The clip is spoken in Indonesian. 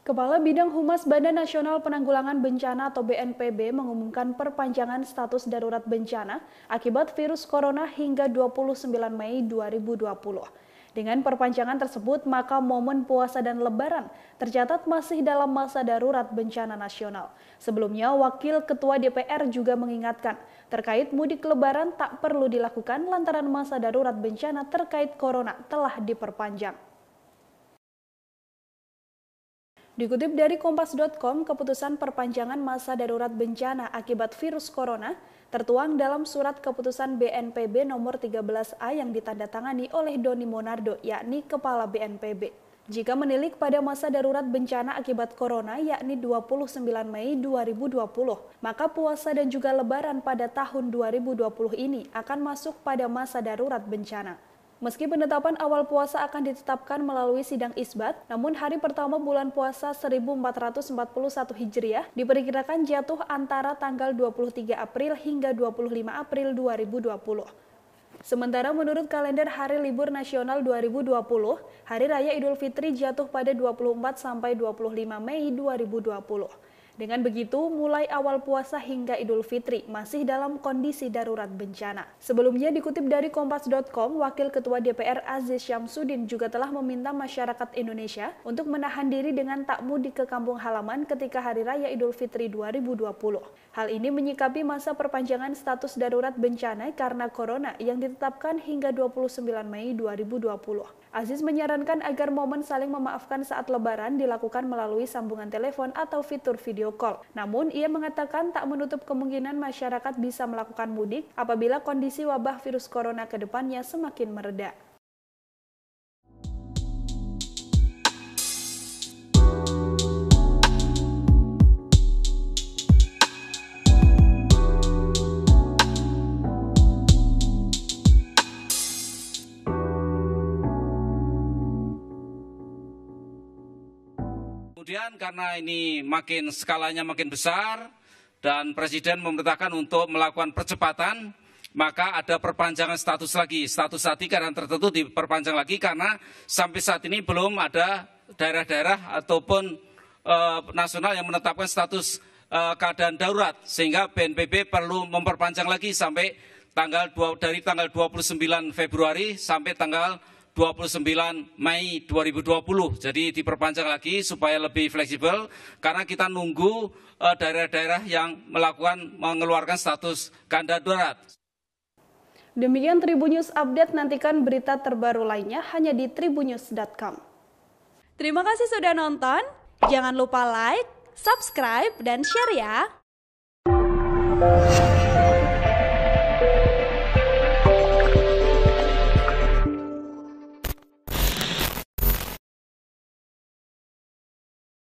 Kepala Bidang Humas Badan Nasional Penanggulangan Bencana atau BNPB mengumumkan perpanjangan status darurat bencana akibat virus corona hingga 29 Mei 2020. Dengan perpanjangan tersebut, maka momen puasa dan lebaran tercatat masih dalam masa darurat bencana nasional. Sebelumnya, Wakil Ketua DPR juga mengingatkan terkait mudik lebaran tak perlu dilakukan lantaran masa darurat bencana terkait corona telah diperpanjang. Dikutip dari Kompas.com, keputusan perpanjangan masa darurat bencana akibat virus corona tertuang dalam surat keputusan BNPB nomor 13A yang ditandatangani oleh Doni Monardo, yakni Kepala BNPB. Jika menilik pada masa darurat bencana akibat corona, yakni 29 Mei 2020, maka puasa dan juga lebaran pada tahun 2020 ini akan masuk pada masa darurat bencana. Meski penetapan awal puasa akan ditetapkan melalui sidang isbat, namun hari pertama bulan puasa 1441 Hijriah diperkirakan jatuh antara tanggal 23 April hingga 25 April 2020. Sementara menurut kalender Hari Libur Nasional 2020, Hari Raya Idul Fitri jatuh pada 24 sampai 25 Mei 2020. Dengan begitu, mulai awal puasa hingga Idul Fitri masih dalam kondisi darurat bencana. Sebelumnya dikutip dari Kompas.com, Wakil Ketua DPR Aziz Syamsuddin juga telah meminta masyarakat Indonesia untuk menahan diri dengan tak mudik ke kampung halaman ketika Hari Raya Idul Fitri 2020. Hal ini menyikapi masa perpanjangan status darurat bencana karena corona yang ditetapkan hingga 29 Mei 2020. Aziz menyarankan agar momen saling memaafkan saat lebaran dilakukan melalui sambungan telepon atau fitur video call. Namun, ia mengatakan tak menutup kemungkinan masyarakat bisa melakukan mudik apabila kondisi wabah virus corona ke depannya semakin mereda. Kemudian karena ini skalanya makin besar dan Presiden memerintahkan untuk melakukan percepatan, maka ada perpanjangan status lagi. Status saat ini karena tertentu diperpanjang lagi karena sampai saat ini belum ada daerah-daerah ataupun nasional yang menetapkan status keadaan darurat. Sehingga BNPB perlu memperpanjang lagi sampai dari tanggal 29 Februari sampai tanggal 29 Mei 2020. Jadi diperpanjang lagi supaya lebih fleksibel karena kita nunggu daerah-daerah yang mengeluarkan status keadaan darurat. Demikian Tribunnews Update, nantikan berita terbaru lainnya hanya di tribunnews.com. Terima kasih sudah nonton. Jangan lupa like, subscribe, dan share ya.